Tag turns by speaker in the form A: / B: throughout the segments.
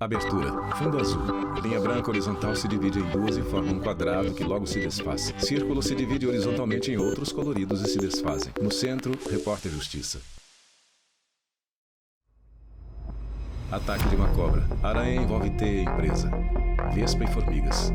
A: Abertura. Fundo azul. Linha branca horizontal se divide em duas e forma um quadrado que logo se desfaz. Círculo se divide horizontalmente em outros coloridos e se desfazem. No centro, repórter Justiça. Ataque de uma cobra. Aranha envolve teia e presa. Vespa e formigas.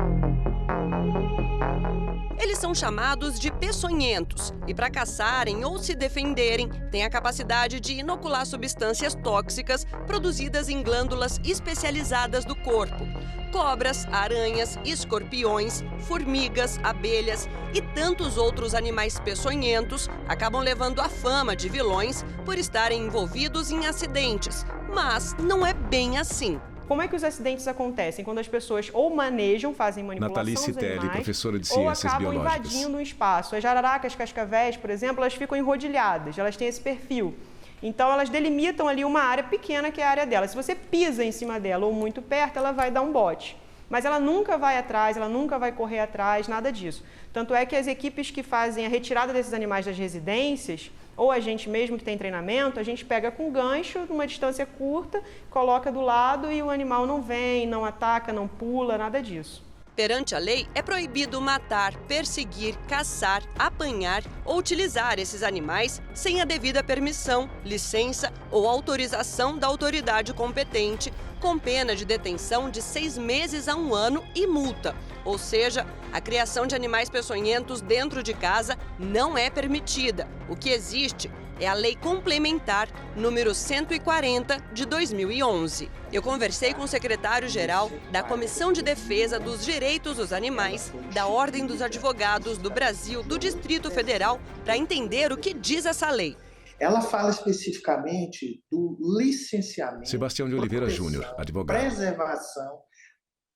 B: Eles são chamados de peçonhentos e, para caçarem ou se defenderem, têm a capacidade de inocular substâncias tóxicas produzidas em glândulas especializadas do corpo. Cobras, aranhas, escorpiões, formigas, abelhas e tantos outros animais peçonhentos acabam levando a fama de vilões por estarem envolvidos em acidentes. Mas não é bem assim.
C: Como é que os acidentes acontecem? Quando as pessoas ou manejam, fazem manipulação
A: Natalice
C: dos animais,
A: Telli, professora de Ciências
C: ou acabam
A: Biológicas.
C: invadindo um espaço. As jararacas, cascavéis, por exemplo, elas ficam enrodilhadas, elas têm esse perfil. Então, elas delimitam ali uma área pequena que é a área dela. Se você pisa em cima dela ou muito perto, ela vai dar um bote. Mas ela nunca vai atrás, ela nunca vai correr atrás, nada disso. Tanto é que as equipes que fazem a retirada desses animais das residências, ou a gente mesmo que tem treinamento, a gente pega com gancho, numa distância curta, coloca do lado e o animal não vem, não ataca, não pula, nada disso.
B: Perante a lei, é proibido matar, perseguir, caçar, apanhar ou utilizar esses animais sem a devida permissão, licença ou autorização da autoridade competente, com pena de detenção de 6 meses a 1 ano e multa. Ou seja, a criação de animais peçonhentos dentro de casa não é permitida. O que existe é a Lei Complementar número 140 de 2011. Eu conversei com o secretário-geral da Comissão de Defesa dos Direitos dos Animais, da Ordem dos Advogados do Brasil, do Distrito Federal, para entender o que diz essa lei.
D: Ela fala especificamente do licenciamento,
A: Sebastião de Oliveira Júnior, advogado.
D: Preservação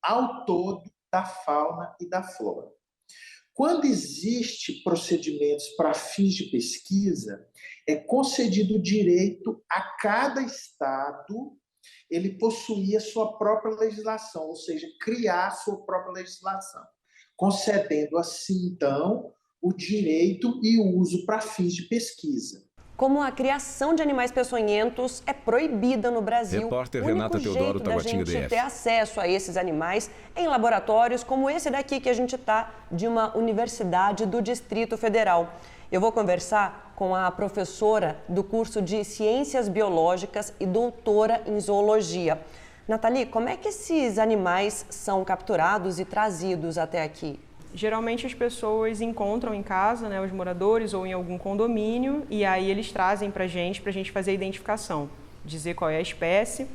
D: ao todo da fauna e da flora. Quando existe procedimentos para fins de pesquisa, é concedido o direito a cada estado ele possuir a sua própria legislação, ou seja, criar a sua própria legislação, concedendo assim, então, o direito e o uso para fins de pesquisa.
B: Como a criação de animais peçonhentos é proibida no Brasil,
A: Repórter
B: o
A: Renata
B: único
A: Teodoro,
B: jeito da
A: Taguatinga
B: gente
A: DF.
B: ter acesso a esses animais é em laboratórios como esse daqui que a gente está, de uma universidade do Distrito Federal. Eu vou conversar com a professora do curso de Ciências Biológicas e doutora em Zoologia. Nathalie, como é que esses animais são capturados e trazidos até aqui?
C: Geralmente as pessoas encontram em casa, né, os moradores ou em algum condomínio, e aí eles trazem para a gente fazer a identificação, dizer qual é a espécie.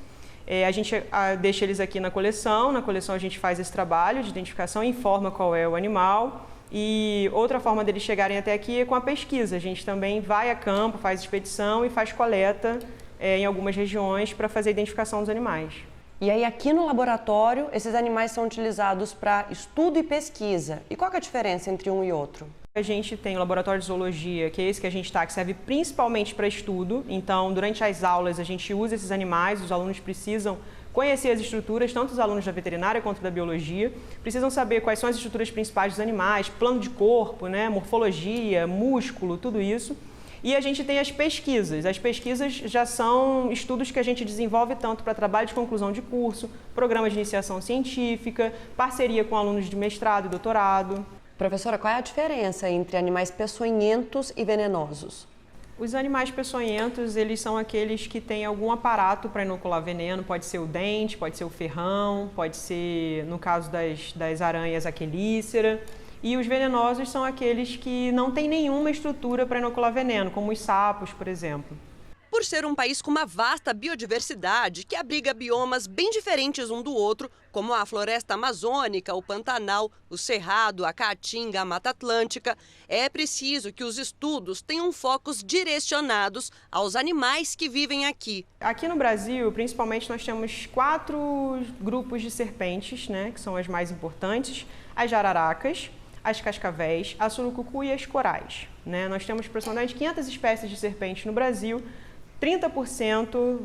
C: A gente deixa eles aqui na coleção a gente faz esse trabalho de identificação, informa qual é o animal. E outra forma deles chegarem até aqui é com a pesquisa. A gente também vai a campo, faz expedição e faz coleta em algumas regiões para fazer a identificação dos animais.
B: E aí, aqui no laboratório, esses animais são utilizados para estudo e pesquisa. E qual que é a diferença entre um e outro?
C: A gente tem o laboratório de zoologia, que é esse que a gente está, que serve principalmente para estudo. Então, durante as aulas, a gente usa esses animais, os alunos precisam conhecer as estruturas, tanto os alunos da veterinária quanto da biologia, precisam saber quais são as estruturas principais dos animais, plano de corpo, né, morfologia, músculo, tudo isso. E a gente tem as pesquisas. As pesquisas já são estudos que a gente desenvolve tanto para trabalho de conclusão de curso, programa de iniciação científica, parceria com alunos de mestrado e doutorado.
B: Professora, qual é a diferença entre animais peçonhentos e venenosos?
C: Os animais peçonhentos, eles são aqueles que têm algum aparato para inocular veneno, pode ser o dente, pode ser o ferrão, pode ser, no caso das aranhas, a quelícera. E os venenosos são aqueles que não têm nenhuma estrutura para inocular veneno, como os sapos, por exemplo.
B: Por ser um país com uma vasta biodiversidade, que abriga biomas bem diferentes um do outro, como a floresta amazônica, o Pantanal, o Cerrado, a Caatinga, a Mata Atlântica, é preciso que os estudos tenham focos direcionados aos animais que vivem aqui.
C: Aqui no Brasil, principalmente, nós temos 4 grupos de serpentes, né, que são as mais importantes: as jararacas, as cascavéis, a surucucu e as corais. Né? Nós temos aproximadamente 500 espécies de serpentes no Brasil. 30%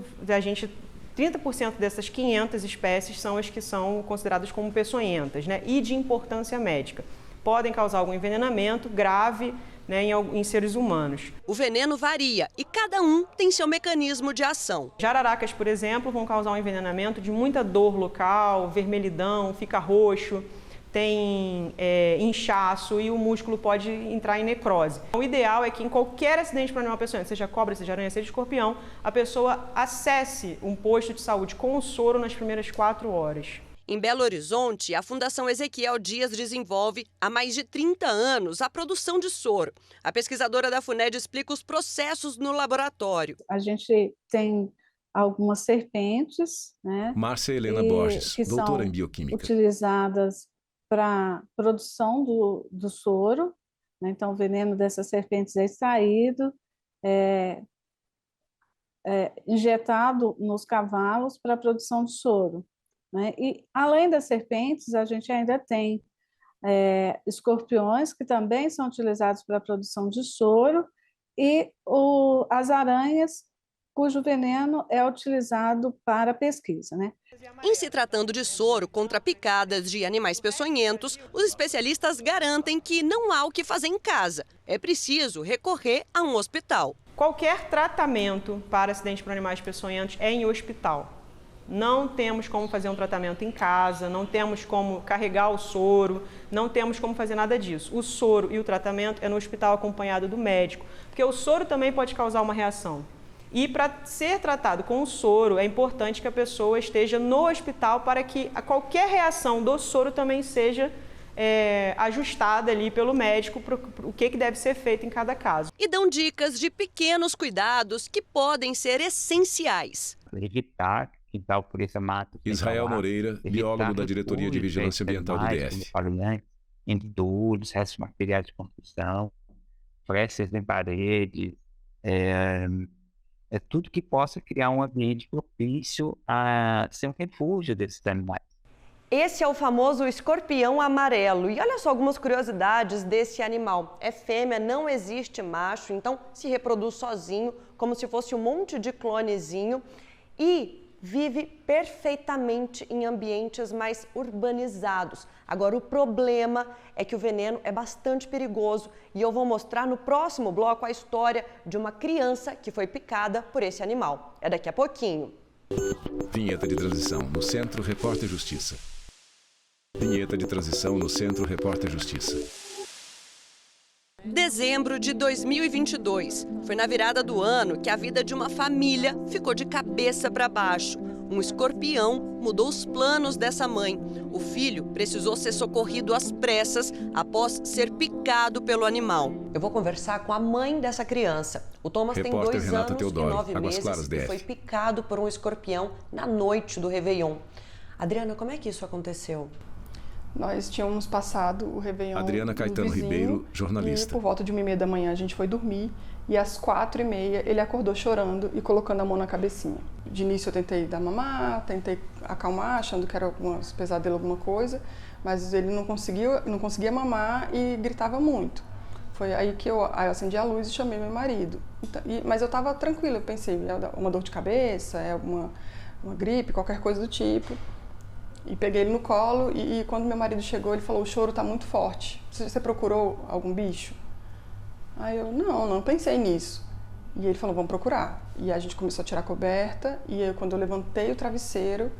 C: dessas 500 espécies são as que são consideradas como peçonhentas, né? E de importância médica. Podem causar algum envenenamento grave, né, em seres humanos.
B: O veneno varia e cada um tem seu mecanismo de ação.
C: Jararacas, por exemplo, vão causar um envenenamento de muita dor local, vermelhidão, fica roxo, tem inchaço e o músculo pode entrar em necrose. O ideal é que em qualquer acidente para animal peçonhento, seja cobra, seja aranha, seja escorpião, a pessoa acesse um posto de saúde com o soro nas primeiras 4 horas.
B: Em Belo Horizonte, a Fundação Ezequiel Dias desenvolve há mais de 30 anos a produção de soro. A pesquisadora da FUNED explica os processos no laboratório.
E: A gente tem algumas serpentes, né?
A: Márcia Helena Borges, doutora em bioquímica.
E: Utilizadas para produção do soro, né? Então o veneno dessas serpentes é extraído, injetado nos cavalos para a produção de soro, né? E além das serpentes, a gente ainda tem escorpiões que também são utilizados para a produção de soro e as aranhas, cujo veneno é utilizado para pesquisa, né?
B: Em se tratando de soro contra picadas de animais peçonhentos, os especialistas garantem que não há o que fazer em casa. É preciso recorrer a um hospital.
C: Qualquer tratamento para acidente por animais peçonhentos é em hospital. Não temos como fazer um tratamento em casa, não temos como carregar o soro, não temos como fazer nada disso. O soro e o tratamento é no hospital acompanhado do médico, porque o soro também pode causar uma reação. E para ser tratado com o soro, é importante que a pessoa esteja no hospital para que qualquer reação do soro também seja ajustada ali pelo médico para o que deve ser feito em cada caso.
B: E dão dicas de pequenos cuidados que podem ser essenciais.
F: Evitar quintal por essa mata.
A: Israel Moreira, biólogo da Diretoria de Vigilância Ambiental do DF.
F: Entulhos, restos materiais de construção, frestas em paredes, tudo que possa criar um ambiente propício a ser um refúgio desses animais.
B: Esse é o famoso escorpião amarelo. E olha só algumas curiosidades desse animal. É fêmea, não existe macho, então se reproduz sozinho, como se fosse um monte de clonezinho. E vive perfeitamente em ambientes mais urbanizados. Agora, o problema é que o veneno é bastante perigoso e eu vou mostrar no próximo bloco a história de uma criança que foi picada por esse animal. É daqui a pouquinho.
A: Vinheta de transição no Centro Repórter Justiça. Vinheta de transição no Centro Repórter Justiça.
B: Dezembro de 2022. Foi na virada do ano que a vida de uma família ficou de cabeça para baixo. Um escorpião mudou os planos dessa mãe. O filho precisou ser socorrido às pressas após ser picado pelo animal. Eu vou conversar com a mãe dessa criança. O Thomas tem 2
A: Renata
B: anos
A: Teodoro,
B: e 9
A: Águas
B: meses
A: Claras, DF.
B: e foi picado por um escorpião na noite do Réveillon. Adriana, como é que isso aconteceu?
G: Nós tínhamos passado o Réveillon
A: Adriana Caetano
G: vizinho,
A: Ribeiro, jornalista.
G: E por volta de 1h30 da manhã a gente foi dormir e às 4h30 ele acordou chorando e colocando a mão na cabecinha. De início eu tentei dar mamar, tentei acalmar, achando que era algum pesadelo, alguma coisa, mas ele não conseguia mamar e gritava muito. Foi aí que eu acendi a luz e chamei meu marido. Mas eu estava tranquila, eu pensei, é uma dor de cabeça, é uma gripe, qualquer coisa do tipo. E peguei ele no colo e quando meu marido chegou, ele falou, o choro está muito forte. Você procurou algum bicho? Aí eu, não pensei nisso. E ele falou, vamos procurar. E a gente começou a tirar a coberta e aí, quando eu levantei o travesseiro,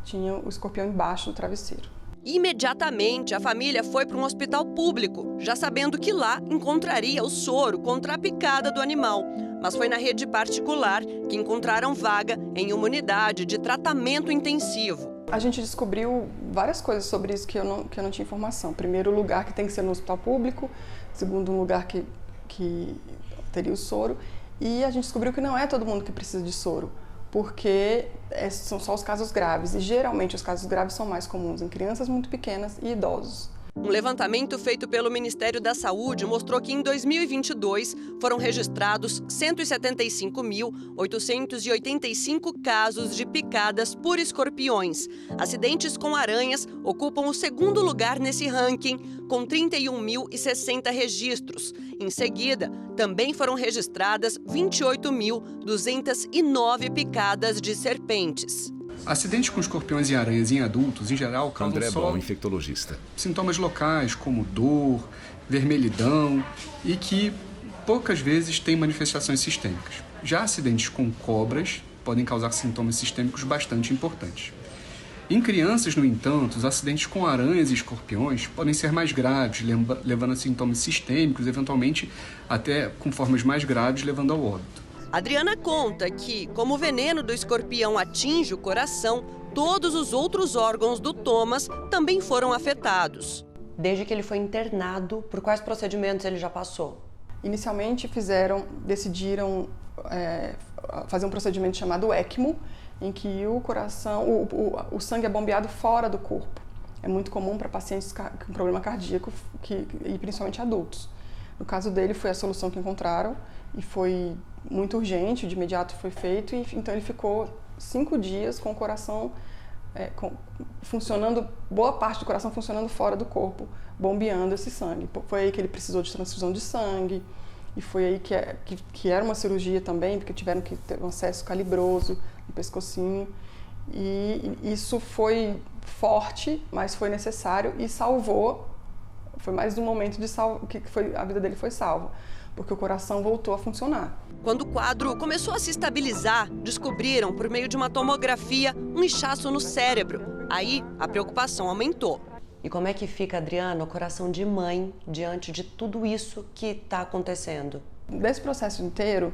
G: tinha o escorpião embaixo do travesseiro.
B: Imediatamente, a família foi para um hospital público, já sabendo que lá encontraria o soro contra a picada do animal. Mas foi na rede particular que encontraram vaga em uma unidade de tratamento intensivo.
G: A gente descobriu várias coisas sobre isso que eu não tinha informação. Primeiro, o lugar que tem que ser no hospital público. Segundo, um lugar que teria o soro. E a gente descobriu que não é todo mundo que precisa de soro, porque são só os casos graves. E geralmente os casos graves são mais comuns em crianças muito pequenas e idosos.
B: Um levantamento feito pelo Ministério da Saúde mostrou que em 2022 foram registrados 175.885 casos de picadas por escorpiões. Acidentes com aranhas ocupam o segundo lugar nesse ranking, com 31.060 registros. Em seguida, também foram registradas 28.209 picadas de serpentes.
H: Acidentes com escorpiões e aranhas em adultos, em geral, causam
A: André
H: só
A: Bom, infectologista.
H: sintomas locais, como dor, vermelhidão, e que poucas vezes têm manifestações sistêmicas. Já acidentes com cobras podem causar sintomas sistêmicos bastante importantes. Em crianças, no entanto, os acidentes com aranhas e escorpiões podem ser mais graves, levando a sintomas sistêmicos, eventualmente até com formas mais graves, levando ao óbito.
B: Adriana conta que, como o veneno do escorpião atinge o coração, todos os outros órgãos do Thomas também foram afetados. Desde que ele foi internado, por quais procedimentos ele já passou?
G: Inicialmente decidiram fazer um procedimento chamado ECMO, em que o coração, o sangue é bombeado fora do corpo. É muito comum para pacientes com problema cardíaco e principalmente adultos. No caso dele, foi a solução que encontraram e foi muito urgente, de imediato foi feito, e então ele ficou 5 dias com o coração funcionando, boa parte do coração funcionando fora do corpo, bombeando esse sangue. Foi aí que ele precisou de transfusão de sangue, e foi aí que era uma cirurgia também, porque tiveram que ter um acesso calibroso no pescocinho, e isso foi forte, mas foi necessário e salvou. Foi mais um momento a vida dele foi salva, porque o coração voltou a funcionar.
B: Quando o quadro começou a se estabilizar, descobriram, por meio de uma tomografia, um inchaço no cérebro. Aí, a preocupação aumentou. E como é que fica, Adriana, o coração de mãe, diante de tudo isso que está acontecendo?
G: Desse processo inteiro,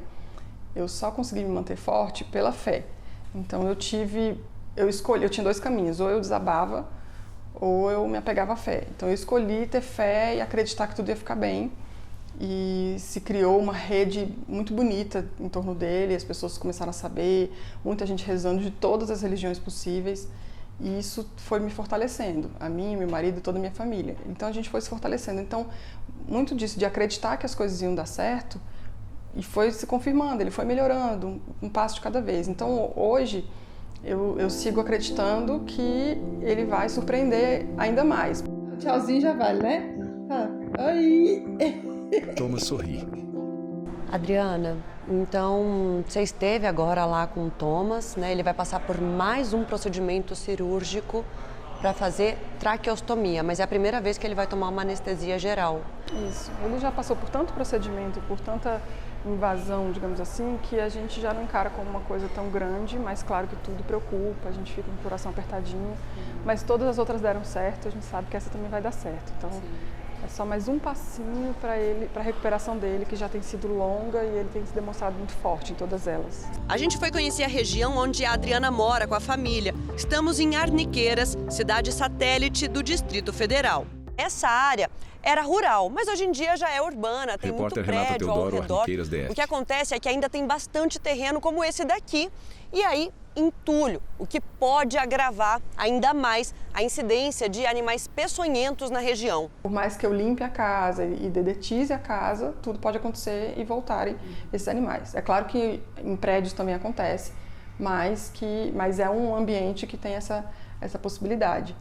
G: eu só consegui me manter forte pela fé. Então eu tinha 2 caminhos, ou eu desabava, ou eu me apegava à fé. Então eu escolhi ter fé e acreditar que tudo ia ficar bem. E se criou uma rede muito bonita em torno dele, as pessoas começaram a saber, muita gente rezando de todas as religiões possíveis, e isso foi me fortalecendo, a mim, meu marido e toda a minha família. Então a gente foi se fortalecendo. Então, muito disso de acreditar que as coisas iam dar certo, e foi se confirmando, ele foi melhorando, um passo de cada vez. Então hoje eu sigo acreditando que ele vai surpreender ainda mais.
E: O tchauzinho já vale, né? Oi!
A: Thomas sorri.
B: Adriana, então você esteve agora lá com o Thomas, né? Ele vai passar por mais um procedimento cirúrgico para fazer traqueostomia, mas é a primeira vez que ele vai tomar uma anestesia geral.
G: Isso. Ele já passou por tanto procedimento, por tanta invasão, digamos assim, que a gente já não encara como uma coisa tão grande, mas claro que tudo preocupa, a gente fica com o coração apertadinho, mas todas as outras deram certo, a gente sabe que essa também vai dar certo. Então, é só mais um passinho para a recuperação dele, que já tem sido longa, e ele tem se demonstrado muito forte em todas elas.
B: A gente foi conhecer a região onde a Adriana mora com a família. Estamos em Arniqueiras, cidade satélite do Distrito Federal. Essa área era rural, mas hoje em dia já é urbana, tem
A: Repórter
B: muito
A: Renata
B: prédio ao
A: Teodoro,
B: redor.
A: Arniqueiras, DF.
B: O que acontece é que ainda tem bastante terreno como esse daqui, e aí entulho, o que pode agravar ainda mais a incidência de animais peçonhentos na região.
G: Por mais que eu limpe a casa e dedetize a casa, tudo pode acontecer e voltarem esses animais. É claro que em prédios também acontece, mas é um ambiente que tem essa possibilidade.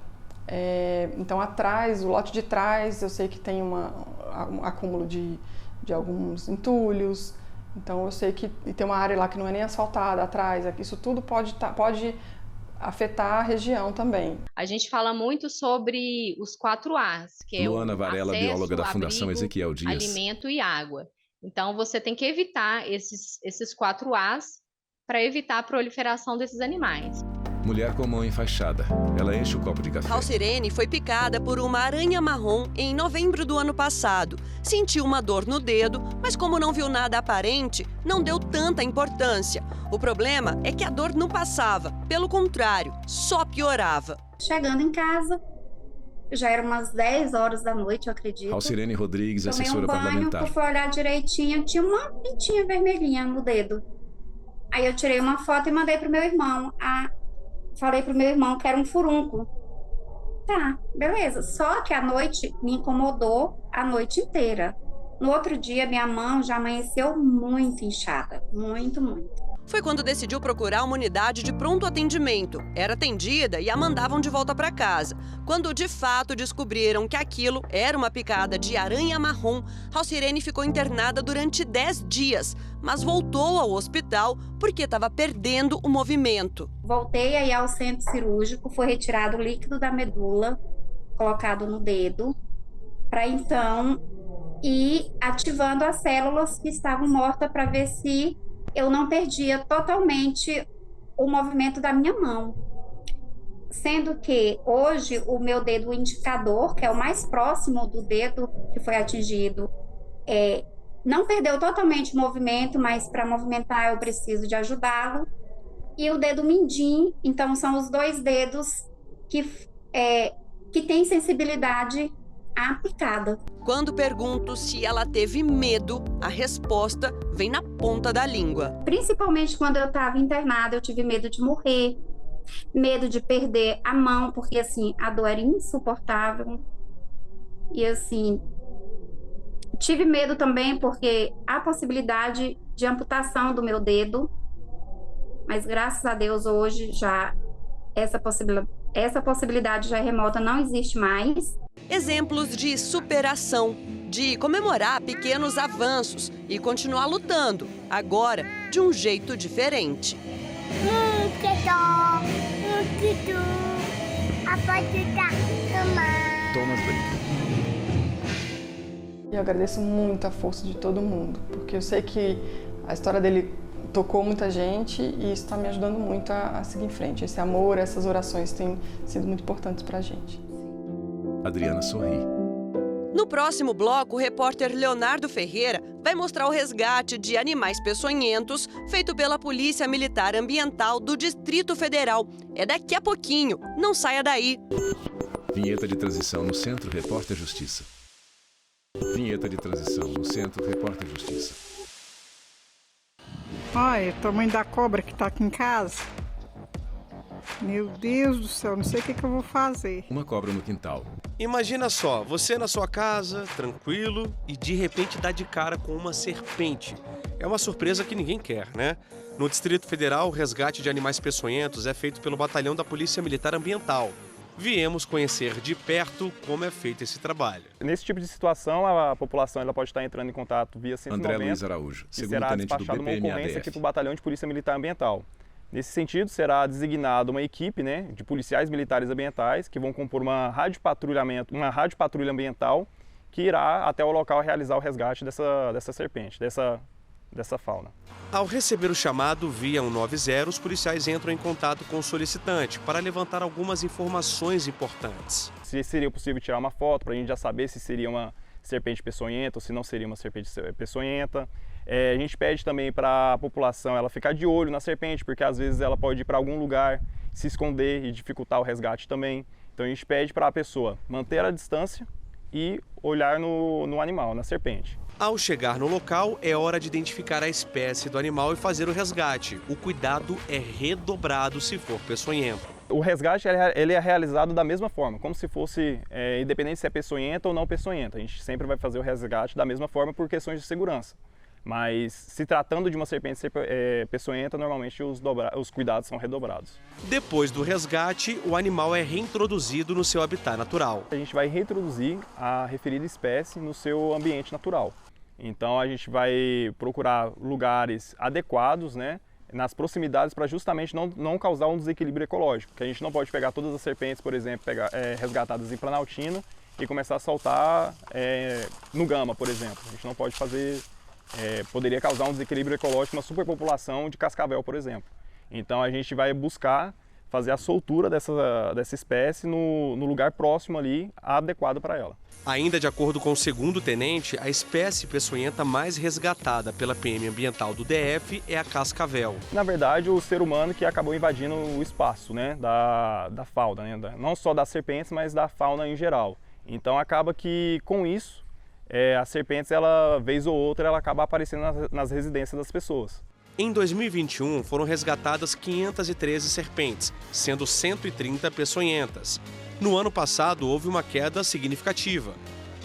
G: Então atrás, o lote de trás, eu sei que tem um acúmulo de alguns entulhos. Então eu sei que tem uma área lá que não é nem asfaltada atrás, isso tudo pode afetar a região também.
I: A gente fala muito sobre os 4 As, que é
A: Luana Varela,
I: acesso,
A: bióloga da Fundação
I: abrigo,
A: Ezequiel Dias.
I: alimento e água. Então você tem que evitar esses 4 As para evitar a proliferação desses animais.
A: Mulher com mão enfaixada. Ela enche o copo de café.
B: Alcirene foi picada por uma aranha marrom em novembro do ano passado. Sentiu uma dor no dedo, mas como não viu nada aparente, não deu tanta importância. O problema é que a dor não passava, pelo contrário, só piorava.
J: Chegando em casa, já eram umas 10 horas da noite, eu acredito.
A: Alcirene Rodrigues, assessora parlamentar.
J: Eu fui olhar direitinho, tinha uma pintinha vermelhinha no dedo. Aí eu tirei uma foto e mandei pro meu irmão. Falei pro meu irmão que era um furúnculo. Tá, beleza. Só que à noite me incomodou a noite inteira. No outro dia, minha mão já amanheceu muito inchada. Muito, muito.
B: foi quando decidiu procurar uma unidade de pronto atendimento. Era atendida e a mandavam de volta para casa. Quando de fato descobriram que aquilo era uma picada de aranha marrom, Raucirene ficou internada durante 10 dias, mas voltou ao hospital porque estava perdendo o movimento.
J: Voltei aí ao centro cirúrgico, foi retirado o líquido da medula, colocado no dedo, para então ir ativando as células que estavam mortas para ver se eu não perdia totalmente o movimento da minha mão. Sendo que hoje o meu dedo indicador, que é o mais próximo do dedo que foi atingido, não perdeu totalmente o movimento, mas para movimentar eu preciso de ajudá-lo. E o dedo mindinho, então são os 2 dedos que têm sensibilidade à picada.
B: Quando pergunto se ela teve medo, a resposta vem na ponta da língua.
J: Principalmente quando eu estava internada, eu tive medo de morrer, medo de perder a mão, porque assim, a dor era insuportável. E assim, tive medo também porque há possibilidade de amputação do meu dedo, mas graças a Deus hoje já essa possibilidade já é remota, não existe mais.
B: Exemplos de superação, de comemorar pequenos avanços e continuar lutando, agora de um jeito diferente.
A: Thomas Brink.
G: Eu agradeço muito a força de todo mundo, porque eu sei que a história dele tocou muita gente e isso está me ajudando muito a seguir em frente. Esse amor, essas orações têm sido muito importantes para a gente.
A: Adriana sorri.
B: No próximo bloco, o repórter Leonardo Ferreira vai mostrar o resgate de animais peçonhentos feito pela Polícia Militar Ambiental do Distrito Federal. É daqui a pouquinho, não saia daí.
A: Vinheta de transição no Centro Repórter Justiça. Vinheta de transição no Centro Repórter Justiça.
K: Olha, o tamanho da cobra que tá aqui em casa. Meu Deus do céu, não sei o que eu vou fazer.
A: Uma cobra no quintal.
L: Imagina só, você na sua casa, tranquilo, e de repente dá de cara com uma serpente. É uma surpresa que ninguém quer, né? No Distrito Federal, o resgate de animais peçonhentos é feito pelo Batalhão da Polícia Militar Ambiental. Viemos conhecer de perto como é feito esse trabalho.
M: Nesse tipo de situação, a população ela pode estar entrando em contato via 190.
A: André Luiz Araújo,
M: e será despachado uma ocorrência aqui para o Batalhão de Polícia Militar Ambiental. Nesse sentido, será designada uma equipe, de policiais militares ambientais que vão compor uma rádio patrulha ambiental que irá até o local realizar o resgate dessa serpente, dessa fauna.
L: Ao receber o chamado via 190, os policiais entram em contato com o solicitante para levantar algumas informações importantes.
M: Se seria possível tirar uma foto para a gente já saber se seria uma serpente peçonhenta ou se não seria uma serpente peçonhenta. A gente pede também para a população ela ficar de olho na serpente, porque às vezes ela pode ir para algum lugar, se esconder e dificultar o resgate também. Então a gente pede para a pessoa manter a distância e olhar no animal, na serpente.
L: Ao chegar no local, é hora de identificar a espécie do animal e fazer o resgate. O cuidado é redobrado se for peçonhento.
M: O resgate ele é realizado da mesma forma, como se fosse, independente se é peçonhenta ou não peçonhenta. A gente sempre vai fazer o resgate da mesma forma por questões de segurança. Mas se tratando de uma serpente peçonhenta, normalmente os cuidados são redobrados.
L: Depois do resgate, o animal é reintroduzido no seu habitat natural.
M: A gente vai reintroduzir a referida espécie no seu ambiente natural. Então a gente vai procurar lugares adequados, nas proximidades, para justamente não causar um desequilíbrio ecológico. Porque a gente não pode pegar todas as serpentes, por exemplo, resgatadas em Planaltina e começar a soltar no Gama, por exemplo. A gente não pode fazer... poderia causar um desequilíbrio ecológico, uma superpopulação de cascavel, por exemplo. Então a gente vai buscar fazer a soltura dessa espécie no lugar próximo ali, adequado para ela.
L: Ainda de acordo com o segundo tenente, a espécie peçonhenta mais resgatada pela PM Ambiental do DF é a cascavel.
M: Na verdade, o ser humano que acabou invadindo o espaço da fauna, não só das serpentes, mas da fauna em geral. Então acaba que com isso, as serpentes, vez ou outra, ela acaba aparecendo nas residências das pessoas.
L: Em 2021, foram resgatadas 513 serpentes, sendo 130 peçonhentas. No ano passado, houve uma queda significativa.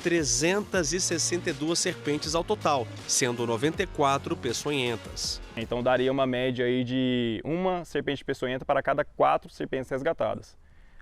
L: 362 serpentes ao total, sendo 94 peçonhentas.
M: Então daria uma média aí de uma serpente peçonhenta para cada 4 serpentes resgatadas.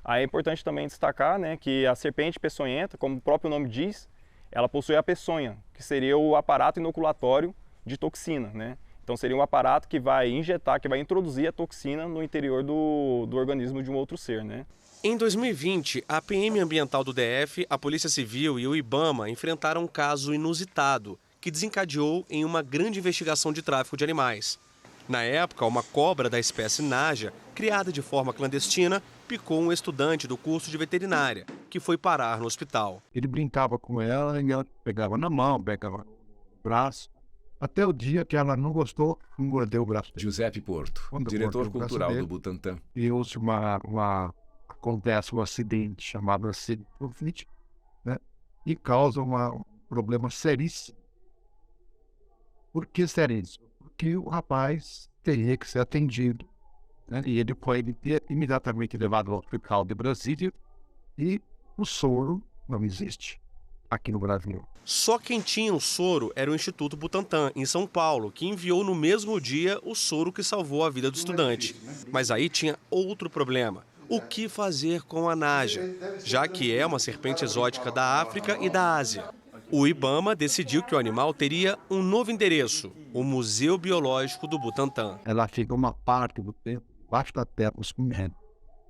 M: Aí é importante também destacar, né, que a serpente peçonhenta, como o próprio nome diz, ela possui a peçonha, que seria o aparato inoculatório de toxina, né? Então seria um aparato que vai injetar, que vai introduzir a toxina no interior do organismo de um outro ser, né?
L: Em 2020, a PM Ambiental do DF, a Polícia Civil e o IBAMA enfrentaram um caso inusitado que desencadeou em uma grande investigação de tráfico de animais. Na época, uma cobra da espécie Naja, criada de forma clandestina, picou um estudante do curso de veterinária, que foi parar no hospital.
N: Ele brincava com ela e ela pegava na mão, pegava no braço, até o dia que ela não gostou, mordeu o braço dele.
A: Giuseppe Porto, diretor cultural do Butantan.
N: E houve acontece um acidente chamado acidente de conflito, né? E causa um problema seríssimo. Por que seríssimo? Porque o rapaz teria que ser atendido, né? E ele foi imediatamente levado ao hospital de Brasília e o soro não existe aqui no Brasil.
L: Só quem tinha o soro era o Instituto Butantan, em São Paulo, que enviou no mesmo dia o soro que salvou a vida do estudante. Mas aí tinha outro problema. O que fazer com a Naja, já que é uma serpente exótica da África e da Ásia? O IBAMA decidiu que o animal teria um novo endereço, o Museu Biológico do Butantan.
N: Ela fica uma parte do tempo debaixo da terra comendo.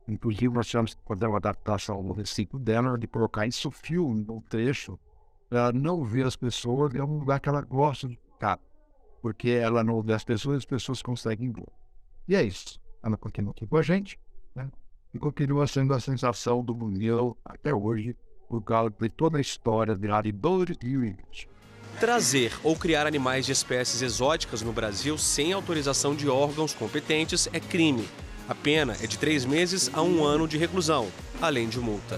N: Inclusive, nós tivemos que fazer uma adaptação no recinto dela, de colocar isso filme no trecho, para ela não ver as pessoas, é um lugar que ela gosta de ficar, porque ela não vê as pessoas conseguem ver. E é isso. Ela continua aqui com a gente, né? E continua sendo a sensação do museu até hoje, por causa de toda a história de lá de 2020.
L: Trazer ou criar animais de espécies exóticas no Brasil sem autorização de órgãos competentes é crime. A pena é de 3 meses a 1 ano de reclusão, além de multa.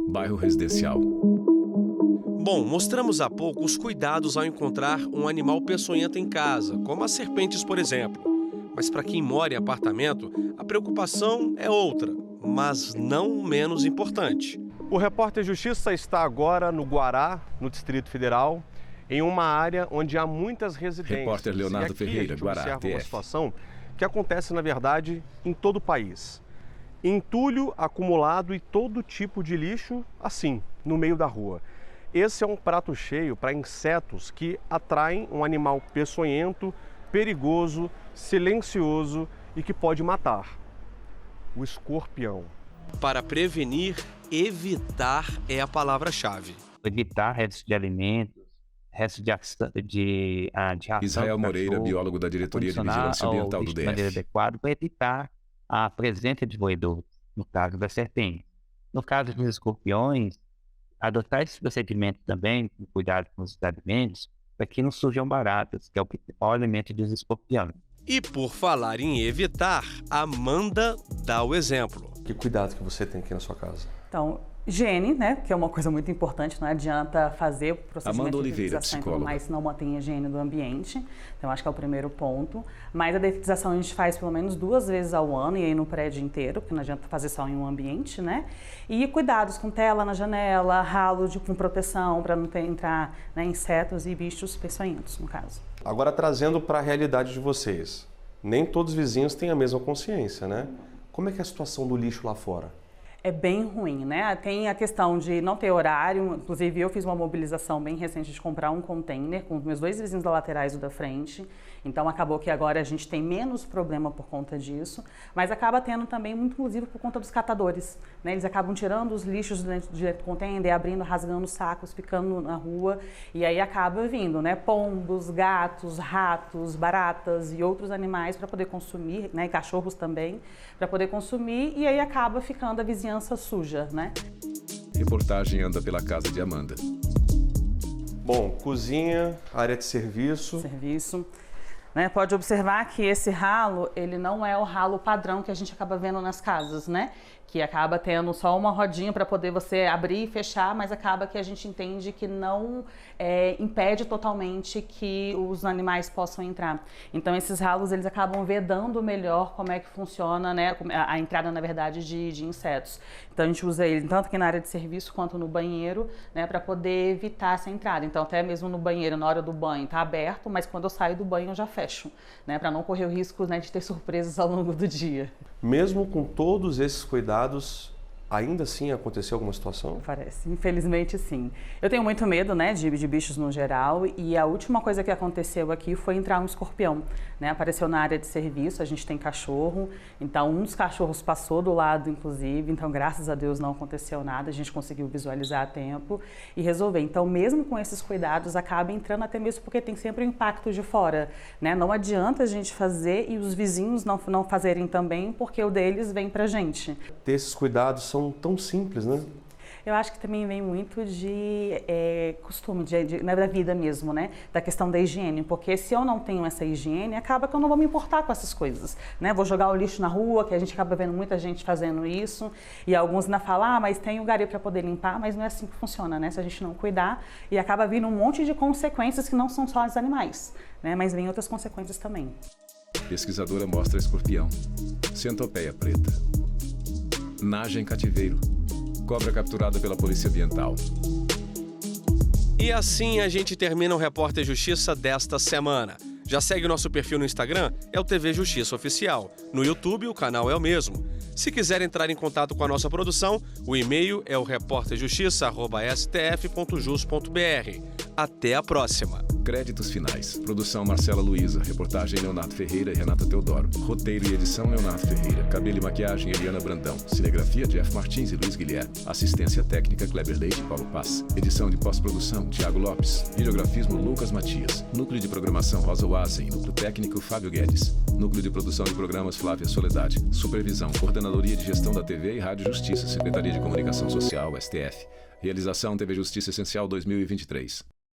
A: Bairro residencial.
L: Bom, mostramos há pouco os cuidados ao encontrar um animal peçonhento em casa, como as serpentes, por exemplo. Mas para quem mora em apartamento, a preocupação é outra, mas não menos importante.
O: O Repórter Justiça está agora no Guará, no Distrito Federal, em uma área onde há muitas residências.
A: Repórter Leonardo Ferreira, Guará,
O: observa uma situação que acontece, na verdade, em todo o país. Entulho acumulado e todo tipo de lixo, assim, no meio da rua. Esse é um prato cheio para insetos que atraem um animal peçonhento, perigoso, silencioso e que pode matar: o escorpião.
L: Para prevenir, evitar é a palavra-chave.
F: Evitar restos de alimentos, restos de ração.
A: Israel Moreira, biólogo da Diretoria de Vigilância Ambiental do DF.
F: De maneira adequada para evitar a presença de roedores, no caso da serpente. No caso dos escorpiões, adotar esses procedimentos também, com cuidado com os alimentos, para que não surjam baratas, que é o principal alimento dos escorpiões.
L: E por falar em evitar, Amanda dá o exemplo.
O: Que cuidado que você tem aqui na sua casa?
P: Então, higiene, né, que é uma coisa muito importante, não adianta fazer o procedimento de derretização, mas não mantém a higiene do ambiente. Então, acho que é o primeiro ponto. Mas a derretização a gente faz pelo menos 2 vezes ao ano, e aí no prédio inteiro, porque não adianta fazer só em um ambiente, né? E cuidados com tela na janela, ralo com proteção, para não entrar, né, insetos e bichos peçonhentos, no caso.
O: Agora, trazendo para a realidade de vocês, nem todos os vizinhos têm a mesma consciência, né? Como é que é a situação do lixo lá fora?
P: É bem ruim, né? Tem a questão de não ter horário, inclusive eu fiz uma mobilização bem recente de comprar um container com os meus 2 vizinhos da laterais e do da frente, então acabou que agora a gente tem menos problema por conta disso, mas acaba tendo também, muito inclusive, por conta dos catadores, né? Eles acabam tirando os lixos dentro do container, abrindo, rasgando os sacos, ficando na rua, e aí acaba vindo, né? Pombos, gatos, ratos, baratas e outros animais para poder consumir, né? Cachorros também, para poder consumir, e aí acaba ficando a vizinhança suja, né?
A: Reportagem anda pela casa de Amanda.
O: Bom, cozinha, área de serviço.
P: né? Pode observar que esse ralo, ele não é o ralo padrão que a gente acaba vendo nas casas, né? Que acaba tendo só uma rodinha para poder você abrir e fechar, mas acaba que a gente entende que não impede totalmente que os animais possam entrar. Então esses ralos, eles acabam vedando melhor como é que funciona, né, a entrada, na verdade, de insetos. Então a gente usa ele tanto aqui na área de serviço quanto no banheiro, né, para poder evitar essa entrada. Então até mesmo no banheiro, na hora do banho, tá aberto, mas quando eu saio do banho eu já fecho, né, para não correr o risco, né, de ter surpresas ao longo do dia.
O: Mesmo com todos esses cuidados, ainda assim aconteceu alguma situação?
P: Parece, infelizmente sim. Eu tenho muito medo, né, de bichos no geral, e a última coisa que aconteceu aqui foi entrar um escorpião, né, apareceu na área de serviço, a gente tem cachorro, então um dos cachorros passou do lado, inclusive, então graças a Deus não aconteceu nada, a gente conseguiu visualizar a tempo e resolver. Então mesmo com esses cuidados, acaba entrando até mesmo porque tem sempre o impacto de fora, né, não adianta a gente fazer e os vizinhos não fazerem também, porque o deles vem pra gente.
O: Ter esses cuidados são tão simples, né?
P: Eu acho que também vem muito de costume, da vida mesmo, né? Da questão da higiene, porque se eu não tenho essa higiene, acaba que eu não vou me importar com essas coisas, né? Vou jogar o lixo na rua, que a gente acaba vendo muita gente fazendo isso, e alguns ainda falam, mas tem o garimpo para poder limpar, mas não é assim que funciona, né? Se a gente não cuidar, e acaba vindo um monte de consequências que não são só os animais, né? Mas vem outras consequências também.
A: Pesquisadora mostra escorpião, centopeia preta, naja em cativeiro, cobra capturada pela Polícia Ambiental.
L: E assim a gente termina o Repórter Justiça desta semana. Já segue o nosso perfil no Instagram? É o TV Justiça Oficial. No YouTube, o canal é o mesmo. Se quiser entrar em contato com a nossa produção, o e-mail é o reporterjustiça@stf.jus.br. Até a próxima.
A: Créditos finais. Produção Marcela Luiza. Reportagem Leonardo Ferreira e Renata Teodoro. Roteiro e edição Leonardo Ferreira. Cabelo e maquiagem Eliana Brandão. Cinegrafia Jeff Martins e Luiz Guilherme. Assistência técnica Kleber Leite e Paulo Paz. Edição de pós-produção Tiago Lopes. Videografismo Lucas Matias. Núcleo de programação Rosa Wazen. Núcleo técnico Fábio Guedes. Núcleo de produção de programas Flávia Soledade. Supervisão Coordenadoria de Gestão da TV e Rádio Justiça. Secretaria de Comunicação Social, STF. Realização TV Justiça Essencial 2023.